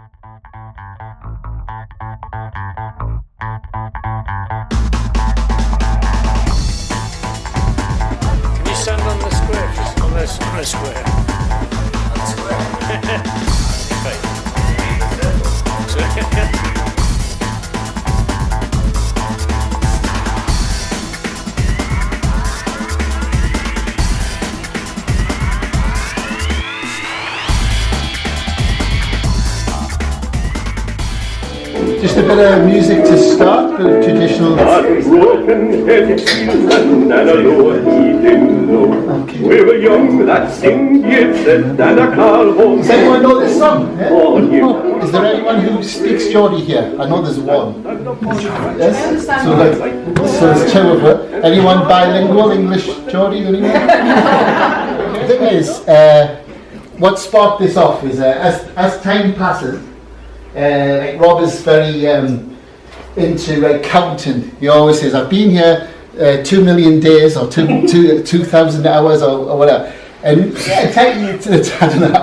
Can you stand on the square? On the square. Just a bit of music to start, a bit of traditional. Okay. We were young, that sing it said, and a call home. Does anyone know this song? Yeah? Is there anyone who speaks Geordie here? I know there's one. Yes? So there's two of her. Anyone bilingual, English, Geordie, anyone? The thing is, what sparked this off is as time passes, like Rob is very into counting. He always says, I've been here 2 million days or 2,000 hours or whatever. And yeah, I don't know,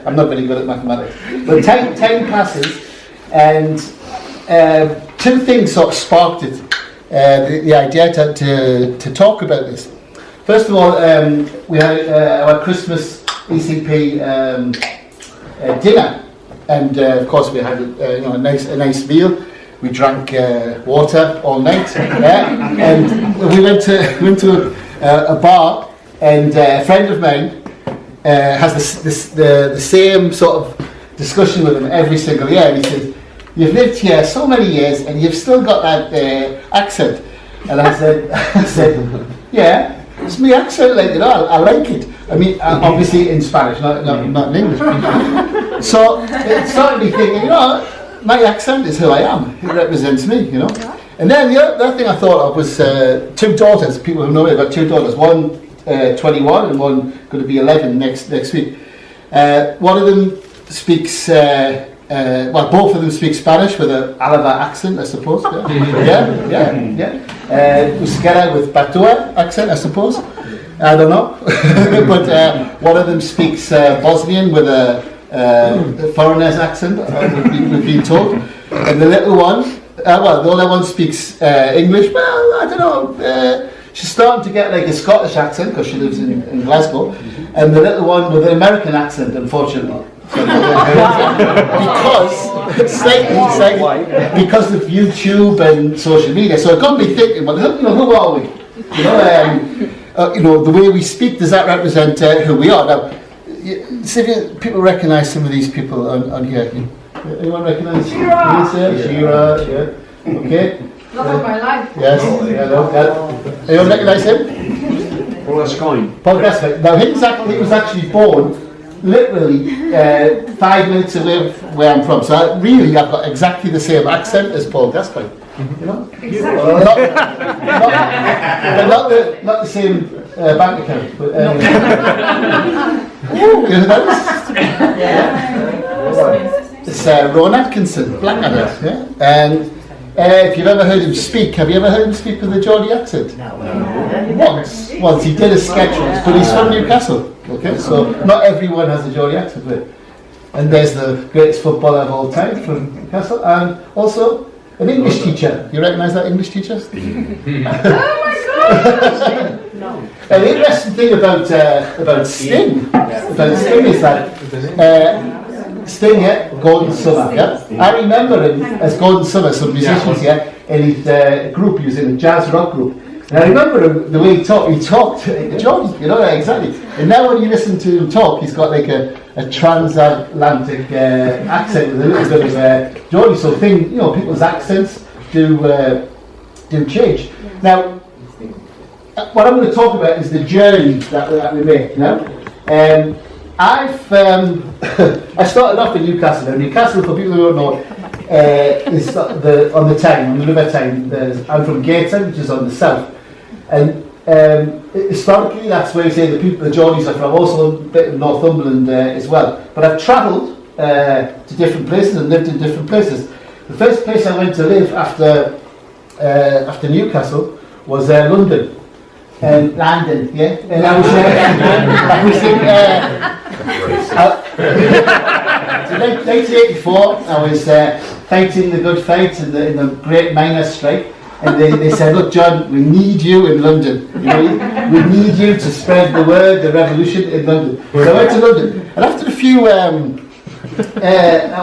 I'm not very good at mathematics. But time passes, and two things sort of sparked it, the idea to talk about this. First of all, we had our Christmas ECP dinner. And of course, we had a nice meal. We drank water all night, and we went to a bar. And a friend of mine has the same sort of discussion with him every single year. And he says, "You've lived here so many years, and you've still got that accent." And I said, "Yeah, it's my accent. Like I like it. I mean, obviously in Spanish, not in English." So it started me thinking, my accent is who I am. It represents me, And then the other thing I thought of was two daughters. People who know me, I've got two daughters. One 21 and one going to be 11 next week. One of them speaks, both of them speak Spanish with an Alava accent, I suppose. Yeah. Euskera with Batua accent, I suppose. I don't know. But one of them speaks Bosnian with a foreigner's accent, we've been told. And the little one, the older one speaks English. Well, I don't know. She's starting to get like a Scottish accent because she lives in Glasgow, and the little one with an American accent, unfortunately. So, because of YouTube and social media. So it got me thinking, well, who are we? The way we speak, does that represent who we are? Now, see if people recognise some of these people on here. Anyone recognise? Shira, yeah. Okay. Love of my life. Yes. Anyone recognise him? Paul Gascoigne. Paul Gascoigne. Now he was actually born literally 5 minutes away from where I'm from. So I've got exactly the same accent as Paul Gascoigne. Exactly. Not the same bank account. But, that is? It's Ron Atkinson, Blackadder. Yeah? And if you've ever heard him speak, have you ever heard him speak with a Geordie accent? No. Once he did a sketch once, but he's from Newcastle. Okay, so not everyone has a Geordie accent. And there's the greatest footballer of all time from Newcastle, and also an English teacher. You recognise that English teacher? Oh my God! No. And the interesting thing about Sting is that Sting, Gordon Summer, I remember him as Gordon Summer, some musicians, in his group. He was in a jazz rock group. And I remember him, the way he talked Geordie, exactly. And now when you listen to him talk, he's got like a transatlantic accent with a little bit of Geordie. So people's accents do change. Now, what I'm going to talk about is the journey that we make. I started off in Newcastle. Now, Newcastle, for people who don't know, is on the River Tyne. I'm from Gateshead, which is on the south, and historically that's where you say the Geordies are from. Also a bit of Northumberland as well. But I've travelled to different places and lived in different places. The first place I went to live after Newcastle was London. London, yeah. And I was in 1984, I was fighting the good fight in the Great Miners' Strike, and they said, look, John, we need you in London. You know, we need you to spread the word, the revolution in London. So I went to London, and after a few, I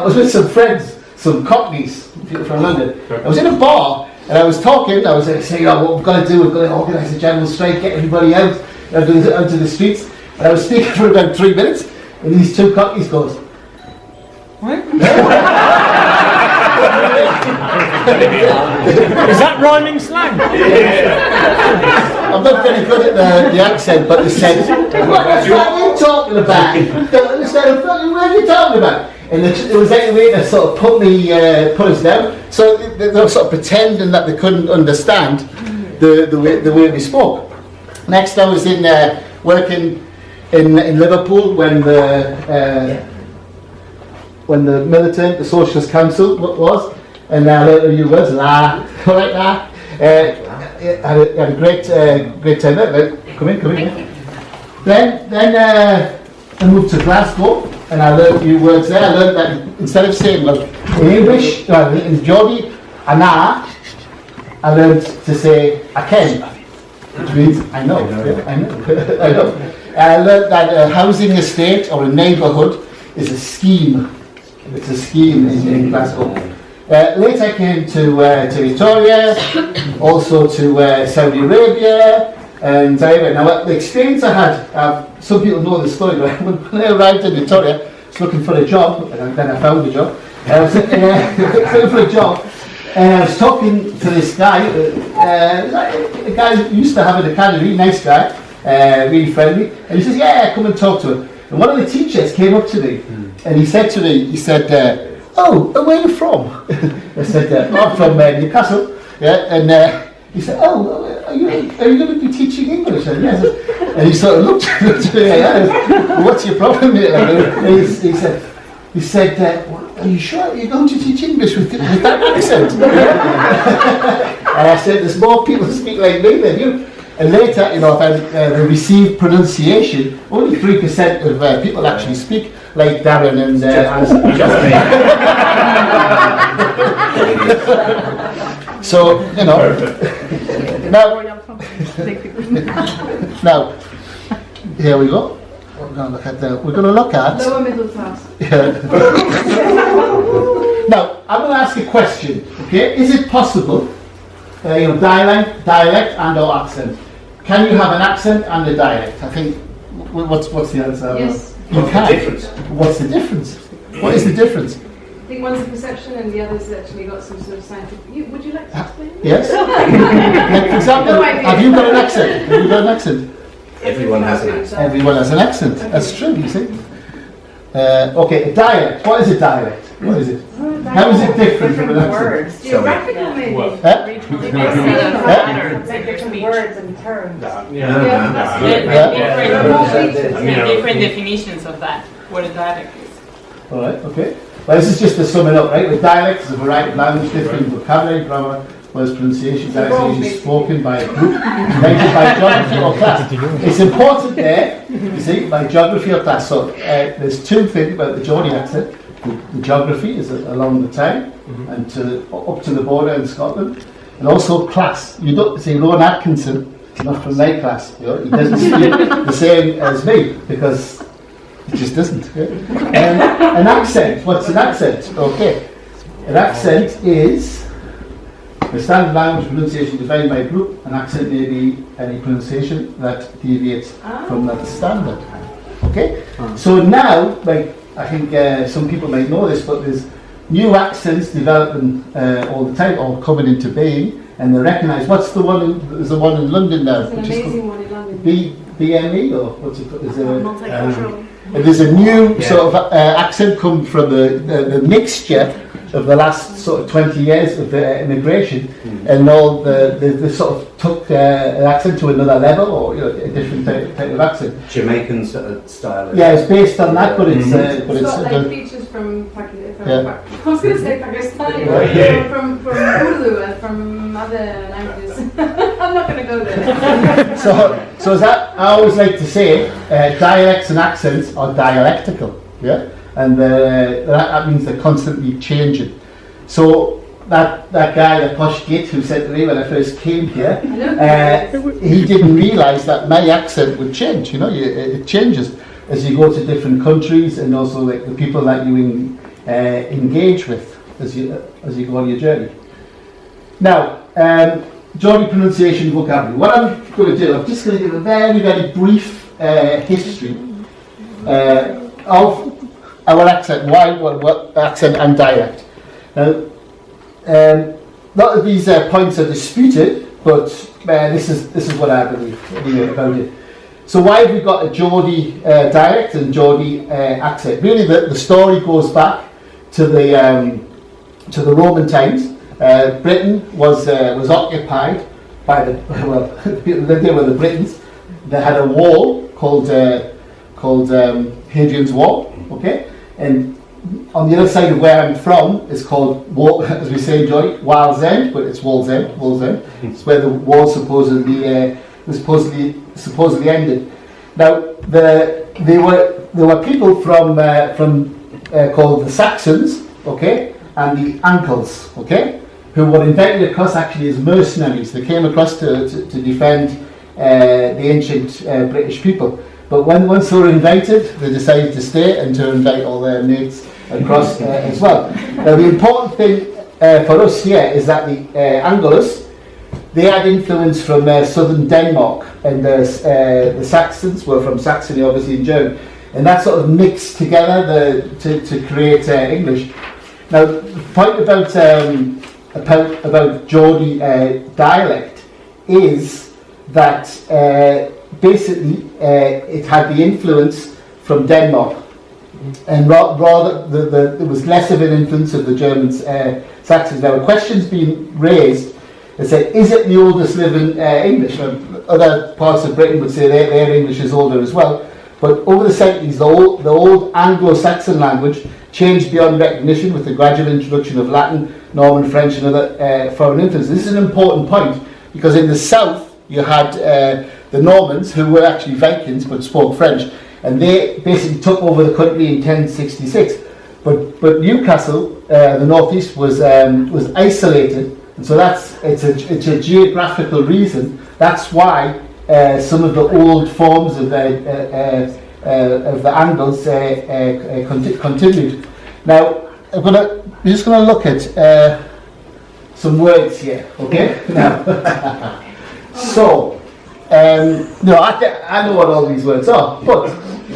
was with some friends, some Cockneys from London. I was in a bar, and I was talking, I was saying, oh, what we've got to do, we've got to organise a general strike, get everybody out onto the streets. And I was speaking for about 3 minutes, and these two Cockneys goes, what? Is that rhyming slang? I'm not very good at the accent, but they said, what are you talking about? Don't understand what are you talking about? And it was like a way to sort of put us down. So they were sort of pretending that they couldn't understand the way we spoke. Next, I was working in Liverpool when the militant, the Socialist Council was, and I learned a new words, la, like that. Had a great time there. Come in. Then I moved to Glasgow, and I learned new words there. I learned that instead of saying, well, in English, in Geordie, ana, I learned to say I ken, which means I know. I know. I learned that a housing estate or a neighbourhood is a scheme. It's a scheme in Glasgow. Later I came to Victoria, also to Saudi Arabia, and now the experience I had, some people know the story, but when I arrived in Victoria, I was looking for a job, and then I found a job. I was looking for a job, and I was talking to this guy, a guy who used to have an academy, nice guy, really friendly, and he says, yeah, come and talk to him. And one of the teachers came up to me, and he said to me, oh, where are you from? I said, I'm from Newcastle. Yeah, and he said, oh, are you going to be teaching English? And, yes. And he sort of looked at me like that. What's your problem here? And he said, are you sure you're going to teach English with that accent? And I said, there's more people who speak like me than you. And later, I found the received pronunciation, only 3% of people actually speak like Darren and Alison. So, now, here we go. We're going to look at lower middle class. Now, I'm going to ask a question. Okay, is it possible, dialect and/or accent? Can you have an accent and a dialect? I think. What's the answer? Yes. You can. What's the difference? What is the difference? I think one's a perception and the other's actually got some sort of scientific. Would you like to explain? Yes. Like, for example, No idea. have you got an accent? Have you got an accent? Everyone has an accent. Everyone has an accent. That's true. You see. Okay, a dialect. What is a dialect? What is it? How is it different from an accent? Words. Geographical, maybe. Different words and terms. Different definitions of that, what a dialect is. All right. Okay. Well, this is just to sum it up, right? The dialect is a variety of language, different vocabulary, grammar, words, pronunciation, dialect is spoken by a group, rated by geography or class. It's important there, you see, by geography or class. So there's two things about the Geordie accent. The geography is along the town and up to the border in Scotland, and also class. You don't say Rowan Atkinson, not from my class. He doesn't speak the same as me because it just doesn't. An accent. What's an accent? Okay, an accent is the standard language pronunciation defined by a group. An accent may be any pronunciation that deviates from that standard. Okay, so now, like. I think some people might know this, but there's new accents developing all the time, or coming into being, and they recognise. What's the one? There's the one in London now. There's an amazing one in London. BME, or what's it called? Multicultural. And there's a new sort of accent come from the mixture of the last sort of 20 years of immigration, and all the sort of took an accent to another level, or a different type of accent. Jamaican style. Yeah, it's based on that, but it's It's got like features from Pakistan. I was going to say Pakistani, from Urdu and from other languages. I'm not going to go there. So as I always like to say, dialects and accents are dialectical. Yeah. and that means they're constantly changing. So that guy, the posh git who said to me when I first came here, he didn't realise that my accent would change. You know, it changes as you go to different countries, and also like the people that you engage with as you go on your journey. Now, Geordie pronunciation vocabulary. What I'm going to do, I'm just going to give a very, very brief history of our accent, what accent and dialect. Now, a lot of these points are disputed, but this is what I believe about it. So why have we got a Geordie dialect and Geordie accent? Really, the story goes back to the Roman times. Britain was occupied by the people who lived there were the Britons. They had a wall called Hadrian's Wall. Okay, and on the other side of where I'm from is called, as we say in Geordie, Wall's End, but it's Wall's End. It's where the wall supposedly ended. Now there were people from called the Saxons, okay, and the Angles, okay, who were invited across actually as mercenaries. They came across to defend the ancient British people. But once they were invited, they decided to stay and to invite all their mates across as well. Now the important thing for us here is that the Angles, they had influence from southern Denmark, and the Saxons were from Saxony, obviously in Germany, and that sort of mixed together to create English. Now the point about Geordie dialect is that basically it had the influence from Denmark, and rather there was less of an influence of the Germans, Saxons. Now a question's been raised that said, is it the oldest living English? Now, other parts of Britain would say their English is older as well, but over the centuries the old Anglo-Saxon language changed beyond recognition with the gradual introduction of Latin, Norman, French and other foreign influences. This is an important point, because in the south you had the Normans, who were actually Vikings but spoke French, and they basically took over the country in 1066. But Newcastle, the northeast, was isolated, and so it's a geographical reason. That's why some of the old forms of the Angles continued. Now we're just going to look at some words here, okay? Now, so I know what all these words are, but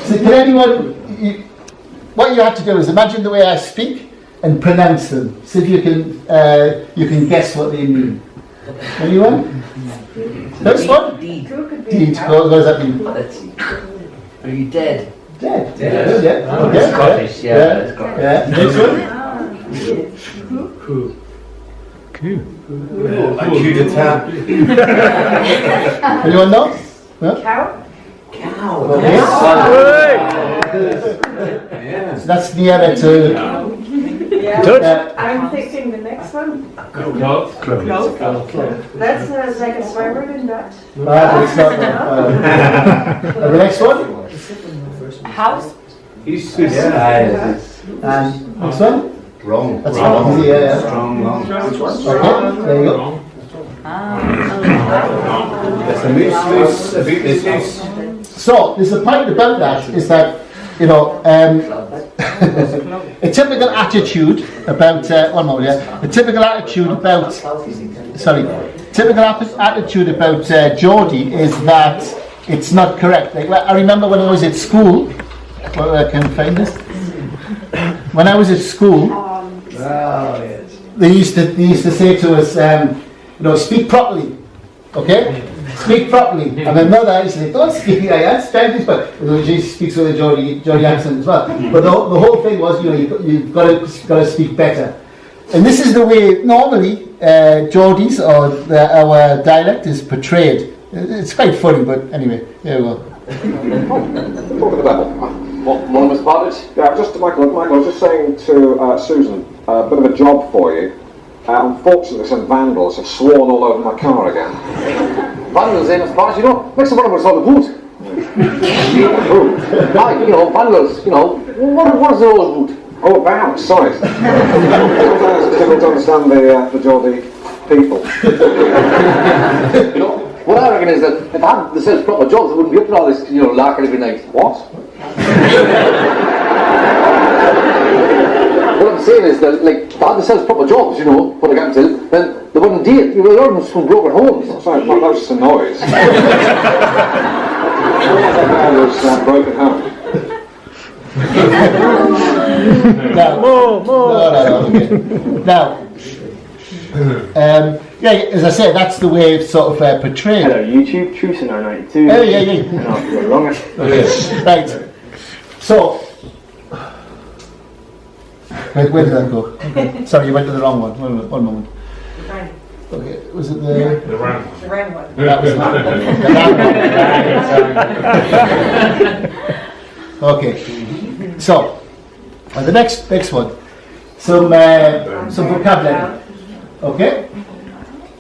so can anyone? What you have to do is imagine the way I speak and pronounce them. See if you can guess what they mean. Anyone? First one? Deed. Deed. What does that mean? Are you dead? Dead. Dead. Yeah. Oh, Okay. Scottish, yeah. Yeah. Next one? Like coup d'etat. Anyone know? No? Cow. Okay. So that's nearer to. Yeah. I'm thinking the next one. Close. That's like a swear word in Dutch. It's not. The next one? House? And next one? Wrong. That's wrong. Yeah. Strong, long. Okay, there you go. That's a moose, a boot is loose. So there's a point about that is that a typical attitude about Geordie is that it's not correct. Like, I remember when I was at school. Well, I can find this. When I was at school, they used to say to us, speak properly. Okay? Speak properly. And my mother used to say, don't speak like that, Spanish, but she speaks with a Geordie accent as well. But the whole thing was, you've got to speak better. And this is the way normally Geordies or our dialect is portrayed. It's quite funny, but anyway, there we go. Talking about one of us spotted. Yeah, Michael, I was just saying to Susan, a bit of a job for you. Unfortunately, some vandals have sworn all over my car again. Vandals in as far as next to one of us on the boot. Vandals, What is the old route? Oh, about, sorry. Sometimes it's difficult to understand the Geordie people. You know, what I reckon is that if they had themselves proper jobs, they wouldn't be up to all this, larking every night. What? What I'm saying is that, like, if they had themselves proper jobs, what they got themselves, then they wouldn't date. They were all from broken homes. Sorry, that was just a noise. That was broken home. Now, okay. Now, as I said, that's the way it's sort of portrayed. Hello YouTube, Trucenar92. Oh, yeah. And I'll go longer. Okay, right. So, where did that go? Okay. Sorry, you went to the wrong one. One moment. Okay, was it the round one? That was okay. So, the next one. Some vocabulary. Okay.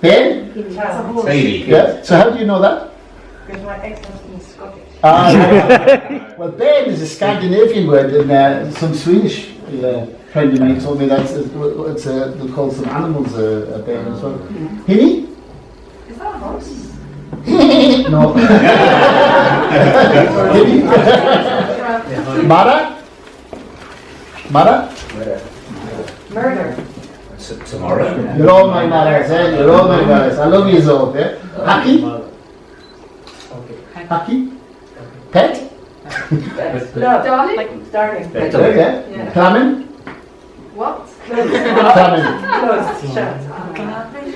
Ben? Baby. Yeah. So how do you know that? Because my ex-husband is Scottish. Well, Ben is a Scandinavian word, and some Swedish friend of mine told me that they call some animals a Ben as well. Hinny? Is that a horse? No. Hinny? Mara? Murder. Tomorrow. You're all my Maras, eh? You're all my Maras. I love you all, eh? Haki? Haki? Pet? Darling? Darling. Okay. Yeah. Clamming? What? Clamming. Closed. Shut.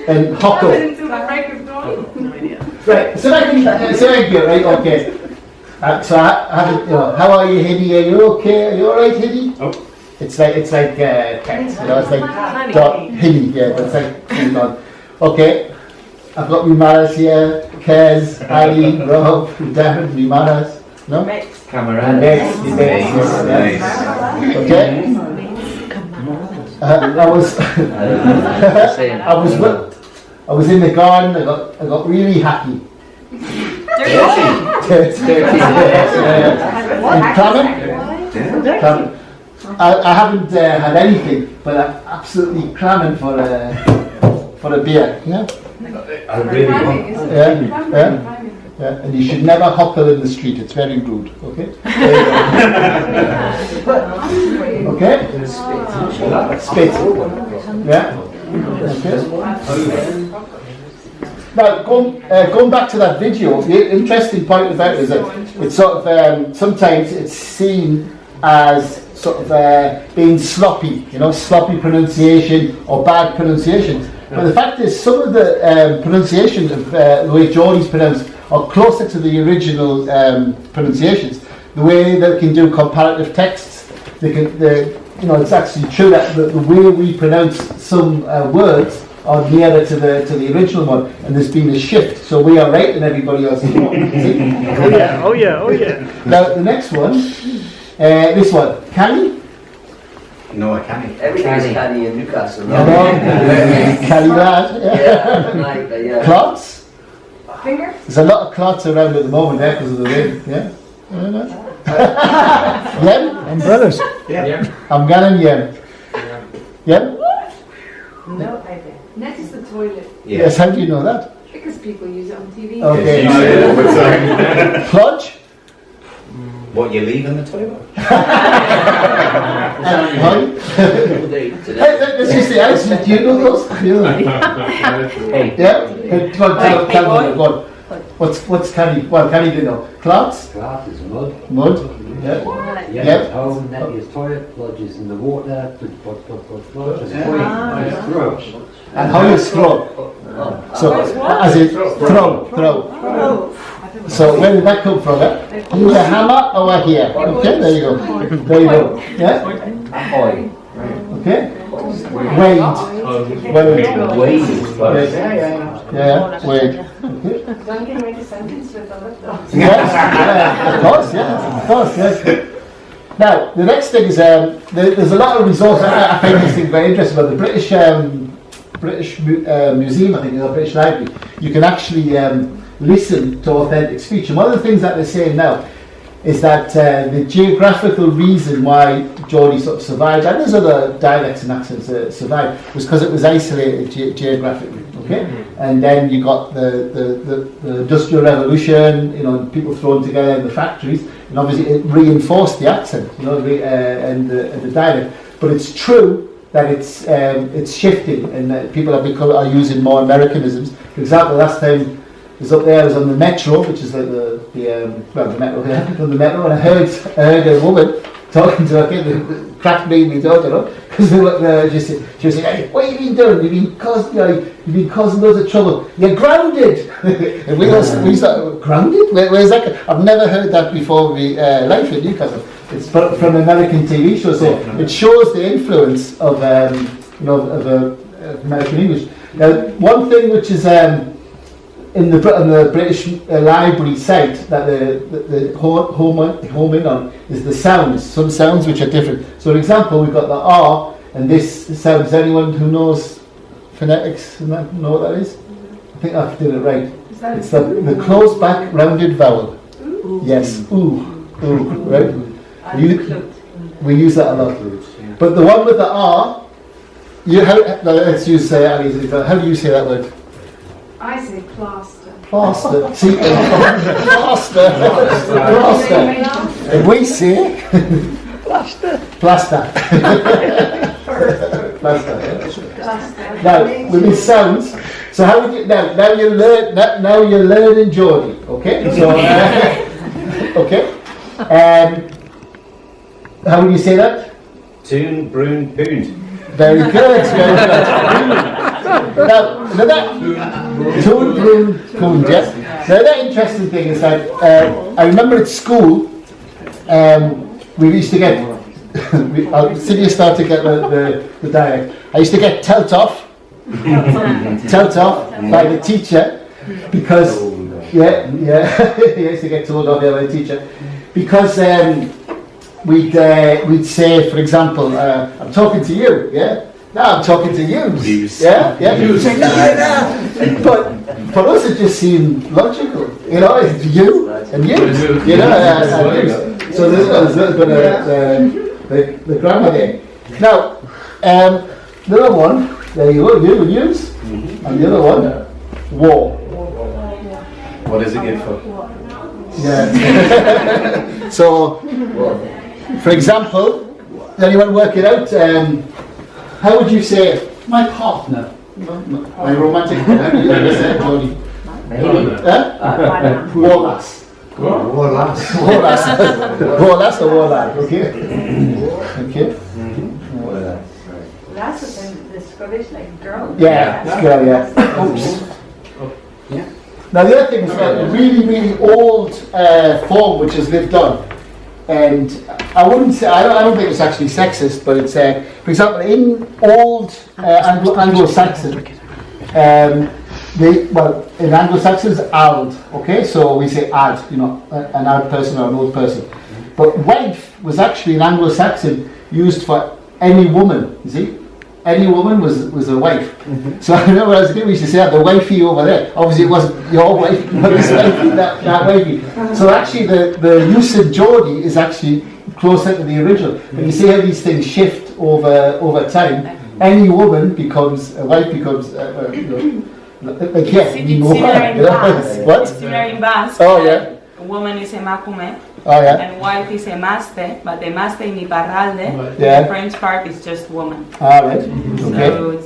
And Hocko. Into the break of dawn. Right, so I can get right, okay. So I have it, how are you, Hiddy? Are you okay? Are you alright, Hiddy? Oh. It's like text, it's like Hiddy, yeah, but it's like, okay. I've got my Maras here, Kez, Ali, Rob, Darren, my Maras, no? Camera. Mates, okay. I was in the garden. I got really happy. I haven't had anything, but I'm absolutely cramming for a beer. Yeah. I really want. Yeah, and you should never hopper in the street. It's very rude. Okay. Okay. Spit. Yeah. Okay. Now, going back to that video, the interesting point about it is that it's sort of sometimes it's seen as sort of being sloppy, sloppy pronunciation or bad pronunciation. But the fact is, some of the pronunciation of the way Geordie's pronounced are closer to the original pronunciations. The way they can do comparative texts, it's actually true that the way we pronounce some words are nearer to the original one, and there's been a shift. So we are right, and everybody else is wrong. Oh yeah. Now the next one, this one, Canny. No, I can't. Everything's canny in Newcastle, no? Canny lad. Yeah. Clots. Finger? There's a lot of clots around at the moment there because of the rain. Yeah. Yen? Umbrellas. Yeah. I'm getting yen. Yen? No idea. Net is the toilet. Yes, how do you know that? Because people use it on TV. Okay. Plodge? What, you leave in the toilet? Let's just say, Alison, do you know those? Yeah? Go on. What's canny? Well, canny do you know? Clots? Clot is mud. Mud? Yeah. Yen is home, netty is toilet, plodge is in the water, plodge is throw. And how you throw? So, as in throw. So where did that come from? Use a hammer over here. Okay, there you go. Yeah? Okay? Wade. Yeah, wade. Okay. Don't give me the sentence with the lip though. Yes, of course, yes. Now, the next thing is there's a lot of resources. I find these things very interesting. But the British Museum, I think, or British Library, you can actually listen to authentic speech. And one of the things that they're saying now, is that the geographical reason why Geordie sort of survived, and there's other dialects and accents that survived, was because it was isolated geographically. Okay, and then you got the Industrial Revolution, you know, people thrown together in the factories, and obviously it reinforced the accent, you know, and the dialect. But it's true that it's shifting, and that people are using more Americanisms. For example, last time I was up there, I was on the metro, which is like the metro here, on the metro, and I heard a woman talking to her kid, cracked me in the door, you know, because she was saying, "Hey, what have you been doing? You've been causing loads of trouble. You're grounded." And we thought, grounded? Where's that? I've never heard that before in my life in Newcastle. It's from an American TV show, so it shows the influence of American English. Now, one thing which is on the British Library site that the home in on is the sounds. Some sounds which are different. So, for example, we've got the R, and this sound. Is anyone who knows phonetics know what that is? I think I did it right. It's the closed back rounded vowel. Ooh. Yes, ooh, right? We use that a lot. But the one with the R, let's use Ali's. How do you say that word? I say plaster. Plaster. See, plaster. And we say plaster. Plaster. Plaster. Now, with these sounds, so how would you now you're learning Geordie, okay? So okay. How would you say that? Toon, broon, poond. Very good. Now that toon, broon, poond, yes. Now that interesting thing is that I remember at school we used to get Sydney started to get the dialect. I used to get telt off by the teacher because I used to get told off by the teacher because we'd say, for example, I'm talking to you, yeah? No, I'm talking to you. Yeah? But for us it just seemed logical. You know, it's you and you. You know, so there's a little bit of the grammar there. Now, the other one, there you go, you and use. And the other one, war. What is it good for? Yeah. So, for example, does anyone work it out? How would you say my partner? My romantic partner? You ever say Geordie? Warlass. Warlass or warlad? Okay. Okay. Lass is in the Scottish like girl. Yeah, girl. Yeah. Oops. Yeah. Now the other thing is a really, really old form which has lived on. And I wouldn't say, I don't think it's actually sexist, but it's, for example, in old Anglo-Saxon, in Anglo-Saxon it's ald, okay, so we say ad, you know, an ad person or an old person. But wife was actually in Anglo-Saxon used for any woman, you see? Any woman was a wife. Mm-hmm. So I remember when I was a kid, we used to say, the wifey over there. Obviously it wasn't your wife, but this wifey, that wifey. So actually the use of Geordie is actually closer to the original. But you see how these things shift over time. Any woman becomes, a wife becomes, like, yeah, what? Similar in Basque. Oh, yeah. A woman is emakume. Oh, yeah. And wife is emaste, but emaste in Iparralde, yeah. The French part is just woman. Ah, right. Okay. So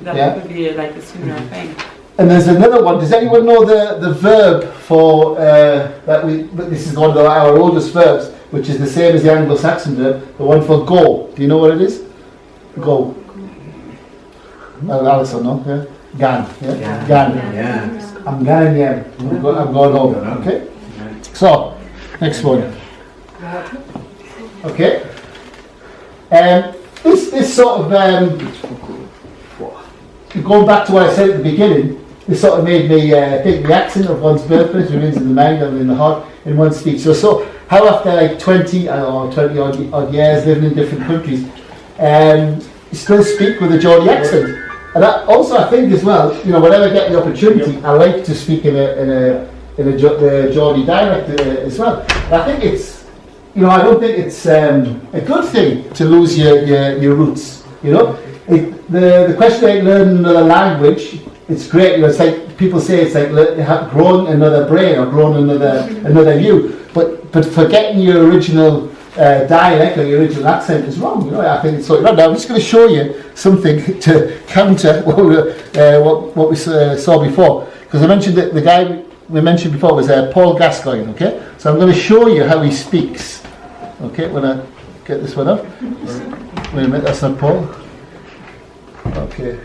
that could be like a similar thing. And there's another one. Does anyone know the verb for that this is one of our oldest verbs, which is the same as the Anglo-Saxon verb, the one for go. Do you know what it is? Go. Alison, no? Yeah. Gan. Yeah. Gan. Yeah. I'm going, yeah. I'm going home. Okay. So, next one. Okay. This sort of going back to what I said at the beginning, this sort of made me think the accent of one's birthplace remains in the mind and in the heart in one speech. So how after like 20 odd years living in different countries, you still speak with a Geordie accent. And that also I think as well, you know, whenever I get the opportunity, I like to speak in a Geordie dialect as well. And I think it's you know, I don't think it's a good thing to lose your roots. You know, the question of learning another language, it's great. You know, it's like people say it's like growing another brain or growing another you. But forgetting your original dialect or your original accent is wrong. You know, I think it's so. Now I'm just going to show you something to counter what we saw before, because I mentioned that the guy we mentioned before was Paul Gascoigne. Okay, so I'm going to show you how he speaks. Okay, when I get this one up. Wait a minute, that's not Paul. Okay,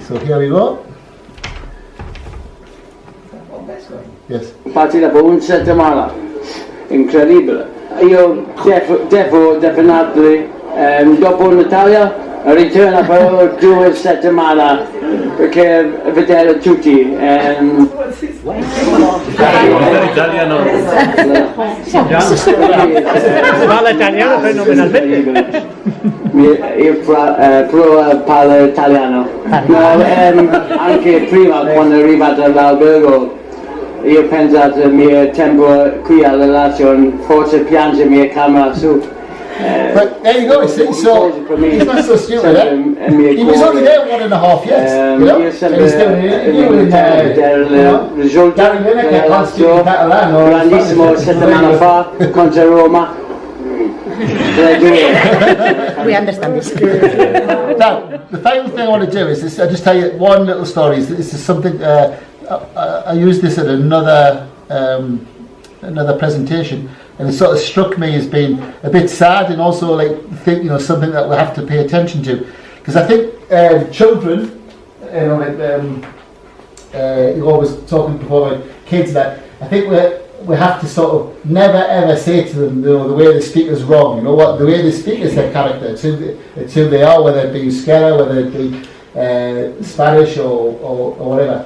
so here we go. Yes. Infatti dopo un settimana, incredibile. Io definitely dopo Natale ritorno per 2 settimane perché vedere tutti. Italiano. Parla italiano fenomenalmente. Io parlo italiano. Anche prima quando è arrivato all'albergo io ho pensato al mio tempo qui alla Lazio, forse piange mia camera su. But there you go, see, so he's not so stupid, eh? He was only there 1.5 years, you know? And he's doing an interview in, Gary Lineker can't speak in Catalan or grandissimo settimana fa contro Roma. We understand this. Now, the final thing I want to do is this, I'll just tell you one little story. This is something, I used this at another presentation, and it sort of struck me as being a bit sad, and also something that we have to pay attention to, because I think children, you always talking before about kids, that I think we have to sort of never ever say to them, you know, the way they speak is wrong. You know what? The way they speak is their character. It's who they are, whether it be Euskera, whether it be Spanish or whatever.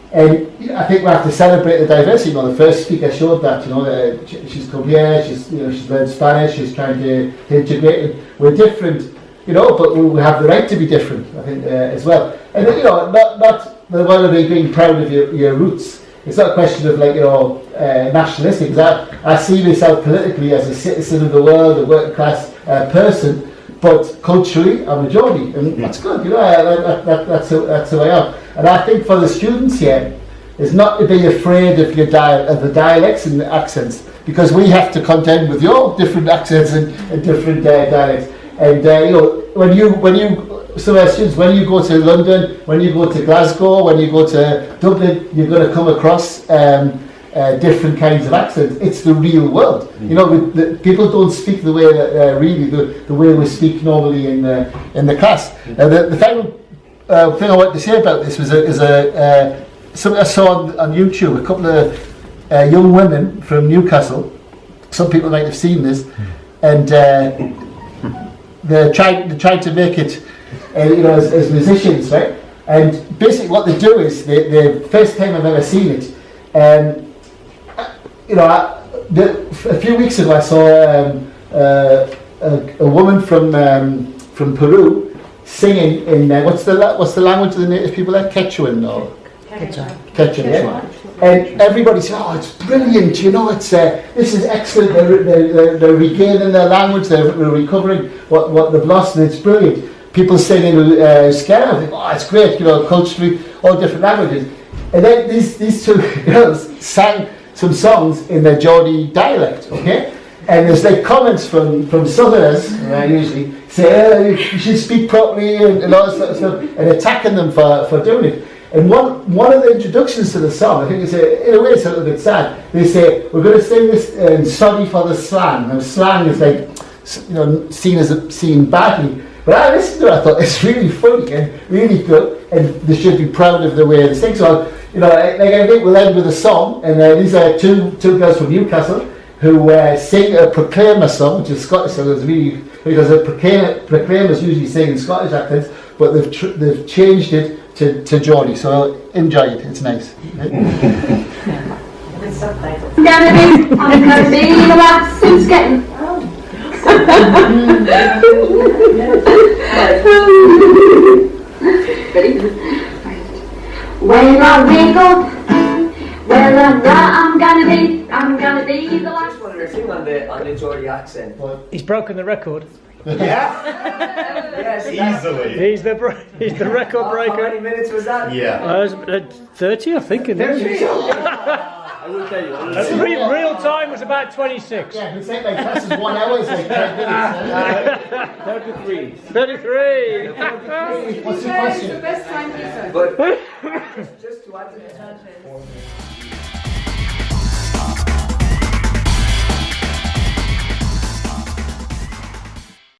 And I think we have to celebrate the diversity. You know, the first speaker showed that. You know, she's come here, she's learned Spanish, she's trying to integrate it. We're different, you know, but we have the right to be different, I think, as well. And you know, not the one of being proud of your roots. It's not a question of nationalistic. Because I see myself politically as a citizen of the world, a working class person, but culturally I'm a Geordie, and that's good. You know, that's who I am. And I think for the students here, is not to be afraid of the dialects and the accents, because we have to contend with your different accents and different dialects. And you know, when you some of our students, when you go to London, when you go to Glasgow, when you go to Dublin, you're going to come across different kinds of accents. It's the real world. You know, people don't speak the way that really the way we speak normally in the class. The final thing I wanted to say about this was something I saw on YouTube. A couple of young women from Newcastle. Some people might have seen this, and they're trying to make it, as musicians, right? And basically, what they do is the first time I've ever seen it. A few weeks ago, I saw a woman from Peru singing in what's the language of the native people there? Quechuan or Quechua, yeah. And everybody said, "Oh, it's brilliant! You know, it's this is excellent. They're regaining their language. They're recovering what they've lost, and it's brilliant." People singing Euskera, I think, "Oh, it's great! You know, culturally, all different languages." And then these two girls sang some songs in their Geordie dialect, okay? And there's comments from Southerners, usually, say, you should speak properly and all this sort of stuff, and attacking them for doing it. And one of the introductions to the song, I think in a way it's a little bit sad, they say, we're going to sing this, sorry for the slang. Now slang is seen badly. But I listened to it, I thought, it's really funny and really good, and they should be proud of the way they sing. So, I think we'll end with a song, and these are two girls from Newcastle who sing a Proclaimer song, which is Scottish, so it's really, because Proclaimers usually sing in Scottish accents, but they've changed it to Geordie, so enjoy it, it's nice. I'm gonna be the last who's getting. Ready? When I wake up, I'm gonna be the last one. your thing on the Geordie accent. He's broken the record. Yes, Easily. He's the record How breaker. many minutes was that? Yeah. 30, I think. Isn't it? I will tell you. Real time was about 26. Yeah, it's like my class is 1 hour, it's like 10 minutes. 33. What's the It's question? the best time ever. But just to add to that.